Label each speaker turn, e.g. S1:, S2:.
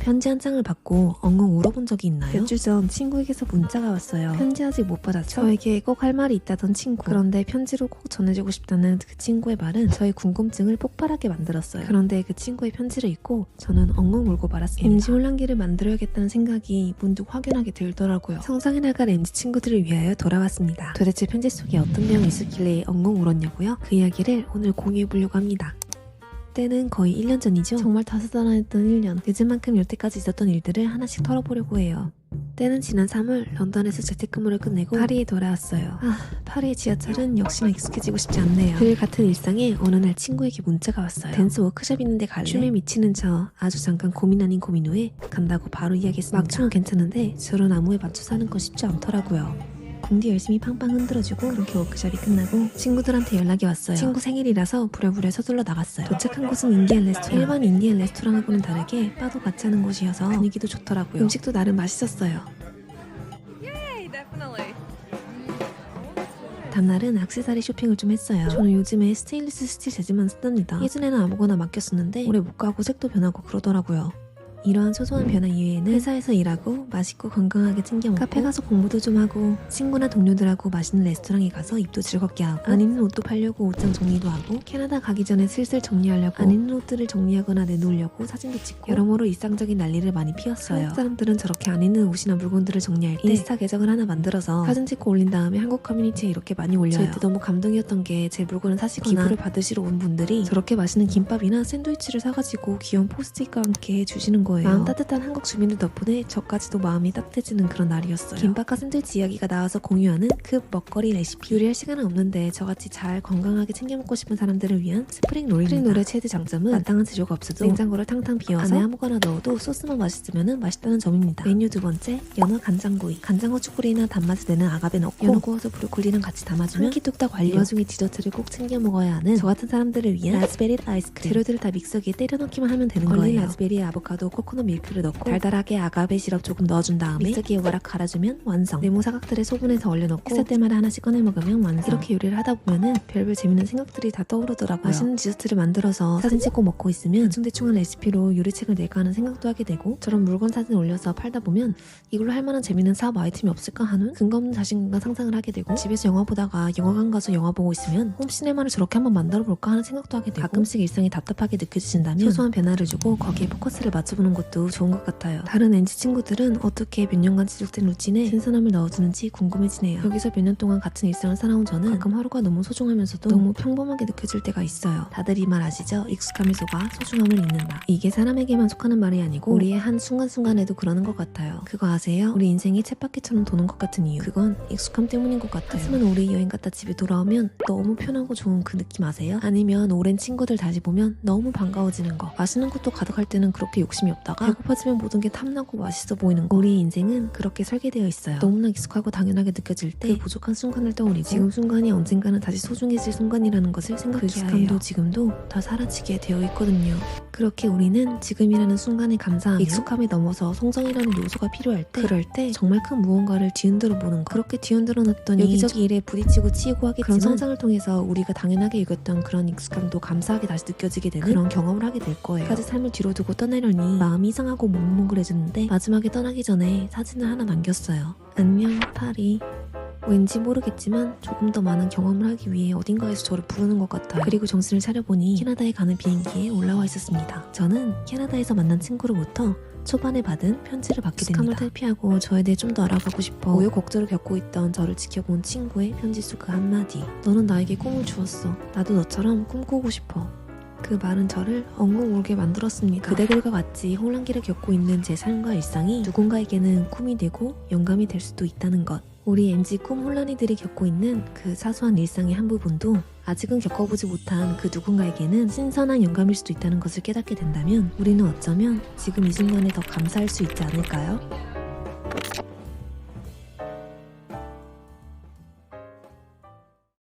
S1: 편지 한 장을 받고 엉엉 울어본 적이 있나요? 몇 주 전 친구에게서 문자가 왔어요. 편지 아직 못 받았죠? 저에게 꼭 할 말이 있다던 친구. 그런데 편지로 꼭 전해주고 싶다는 그 친구의 말은 저의 궁금증을 폭발하게 만들었어요. 그런데 그 친구의 편지를 읽고 저는 엉엉 울고 말았습니다. MG 혼란기를 만들어야겠다는 생각이 문득 확연하게 들더라고요. 성장해 나갈 MG 친구들을 위하여 돌아왔습니다. 도대체 편지 속에 어떤 내용이 있었길래 엉엉 울었냐고요? 그 이야기를 오늘 공유해보려고 합니다. 때는 거의 1년 전이죠. 정말 다사다난했던 1년. 늦은 만큼 여태까지 있었던 일들을 하나씩 털어보려고 해요. 때는 지난 3월 런던에서 재택근무를 끝내고 파리에 돌아왔어요. 파리의 지하철은 역시나 익숙해지고 싶지 않네요. 늘 같은 일상에 어느 날 친구에게 문자가 왔어요. 댄스 워크숍 있는데 갈래? 춤에 미치는 저 아주 잠깐 고민 아닌 고민 후에 간다고 바로 이야기했습니다. 막춤은 괜찮은데 저런 나무에 맞춰서 하는 건 쉽지 않더라고요. 공디 열심히 팡팡 흔들어주고 그렇게 워크숍이 끝나고 친구들한테 연락이 왔어요. 친구 생일이라서 부랴부랴 서둘러 나갔어요. 도착한 곳은 인디안 레스토랑. 일반 인디안 레스토랑하고는 다르게 바도 같이 하는 곳이어서 분위기도 좋더라고요. 음식도 나름 맛있었어요. 다음날은 액세서리 쇼핑을 좀 했어요. 저는 요즘에 스테인리스 스틸 재질만 쓰답니다. 예전에는 아무거나 맡겼었는데 오래 못 가고 색도 변하고 그러더라고요. 이러한 소소한 변화 이외에는 회사에서 일하고 맛있고 건강하게 챙겨 먹고 카페 가서 공부도 좀 하고 친구나 동료들하고 맛있는 레스토랑에 가서 입도 즐겁게 하고 안 입는 옷도 팔려고 옷장 정리도 하고 캐나다 가기 전에 슬슬 정리하려고 안 입는 옷들을 정리하거나 내놓으려고 사진도 찍고 여러모로 일상적인 난리를 많이 피웠어요. 한국 사람들은 저렇게 안 입는 옷이나 물건들을 정리할 때 인스타 계정을 하나 만들어서 사진 찍고 올린 다음에 한국 커뮤니티에 이렇게 많이 올려요. 저희 때 너무 감동이었던 게 제 물건을 사시거나 기부를 받으시러 온 분들이 저렇게 맛있는 김밥이나 샌드위치를 사가지고 귀여운 포스트잇과 함께 주시는 거예요. 마음 따뜻한 한국 주민들 덕분에 저까지도 마음이 따뜻해지는 그런 날이었어요. 김밥과 샌드위치 이야기가 나와서 공유하는 그 먹거리 레시피. 요리할 시간은 없는데 저같이 잘 건강하게 챙겨 먹고 싶은 사람들을 위한 스프링 롤입니다. 스프링 롤의 최대 장점은 마땅한 재료가 없어도 냉장고를 탕탕 비워서 안에 아무거나 넣어도 소스만 맛있으면 맛있다는 점입니다. 메뉴 두 번째, 연어 간장구이. 간장 후추구이나 단맛을 내는 아가베 넣고 연어 구워서 브로콜리랑 같이 담아주면 한 끼 뚝딱 완료. 이 와중에 디저트를 꼭 챙겨 먹어야 하는 저 같은 사람들을 위한 라즈베리 아이스크림. 재료들을 다 믹서기에 때려 넣기만 하면 되는 거예요. 얼린 라즈베리, 아보카도, 코코넛 밀크를 넣고 달달하게 아가베 시럽 조금 넣어준 다음에 믹서기에 와락 갈아주면 완성. 네모 사각들의 소분해서 얼려놓고 있을 때마다 하나씩 꺼내 먹으면 완성. 이렇게 요리를 하다 보면은 별별 재밌는 생각들이 다 떠오르더라고요. 맛있는 디저트를 만들어서 사진 찍고 먹고 있으면 대충대충한 레시피로 요리책을 낼까 하는 생각도 하게 되고 저런 물건 사진 올려서 팔다 보면 이걸로 할 만한 재밌는 사업 아이템이 없을까 하는 근거 없는 자신감과 상상을 하게 되고 집에서 영화 보다가 영화관 가서 영화 보고 있으면 홈시네마를 저렇게 한번 만들어 볼까 하는 생각도 하게 되고 가끔씩 일상이 답답하게 느껴지신다면 소소한 변화를 주고 거기에 포커스를 맞춰보는 것도 좋은 것 같아요. 다른 NG 친구들은 어떻게 몇 년간 지속된 루틴에 신선함을 넣어주는지 궁금해지네요. 여기서 몇 년 동안 같은 일상을 살아온 저는 가끔 하루가 너무 소중하면서도 너무 평범하게 느껴질 때가 있어요. 다들 이 말 아시죠? 익숙함이 속아 소중함을 잊는다. 이게 사람에게만 속하는 말이 아니고 우리의 한 순간순간에도 그러는 것 같아요. 그거 아세요? 우리 인생이 쳇바퀴처럼 도는 것 같은 이유. 그건 익숙함 때문인 것 같아요. 하지만 우리 여행 갔다 집에 돌아오면 너무 편하고 좋은 그 느낌 아세요? 아니면 오랜 친구들 다시 보면 너무 반가워지는 거. 맛있는 것도 가득할 때는 그렇게 욕심이 없다가 배고파지면 모든 게 탐나고 맛있어 보이는 거. 우리 인생은 그렇게 설계되어 있어요. 너무나 익숙하고 당연하게 느껴질 때 그 부족한 순간을 떠올리고 지금 순간이 언젠가는 다시 소중해질 순간이라는 것을 생각해야 해요. 그 익숙함도 지금도 다 사라지게 되어 있거든요. 그렇게 우리는 지금이라는 순간에 감사하며 익숙함에 넘어서 성장이라는 요소가 필요할 때 그럴 때 정말 큰 무언가를 뒤흔들어 보는 거. 그렇게 뒤흔들어 놨더니 여기저기 일에 부딪히고 치이고 하겠지만 그런 성장을 통해서 우리가 당연하게 여겼던 그런 익숙함도 감사하게 다시 느껴지게 되는 그런 경험을 하게 될 거예요. 까지 삶을 뒤로 두고 떠나려니 마음이 이상하고 몽글몽글해졌는데 마지막에 떠나기 전에 사진을 하나 남겼어요. 안녕 파리. 왠지 모르겠지만 조금 더 많은 경험을 하기 위해 어딘가에서 저를 부르는 것 같아요. 그리고 정신을 차려보니 캐나다에 가는 비행기에 올라와 있었습니다. 저는 캐나다에서 만난 친구로부터 초반에 받은 편지를 받게 됩니다. 익숙함을 탈피하고 저에 대해 좀 더 알아가고 싶어 우여곡절을 겪고 있던 저를 지켜본 친구의 편지 속 그 한마디. 너는 나에게 꿈을 주었어. 나도 너처럼 꿈꾸고 싶어. 그 말은 저를 엉엉 울게 만들었습니다. 그대들과 같이 혼란기를 겪고 있는 제 삶과 일상이 누군가에게는 꿈이 되고 영감이 될 수도 있다는 것. 우리 MG 꿈 혼란이들이 겪고 있는 그 사소한 일상의 한 부분도 아직은 겪어보지 못한 그 누군가에게는 신선한 영감일 수도 있다는 것을 깨닫게 된다면 우리는 어쩌면 지금 이 순간에 더 감사할 수 있지 않을까요?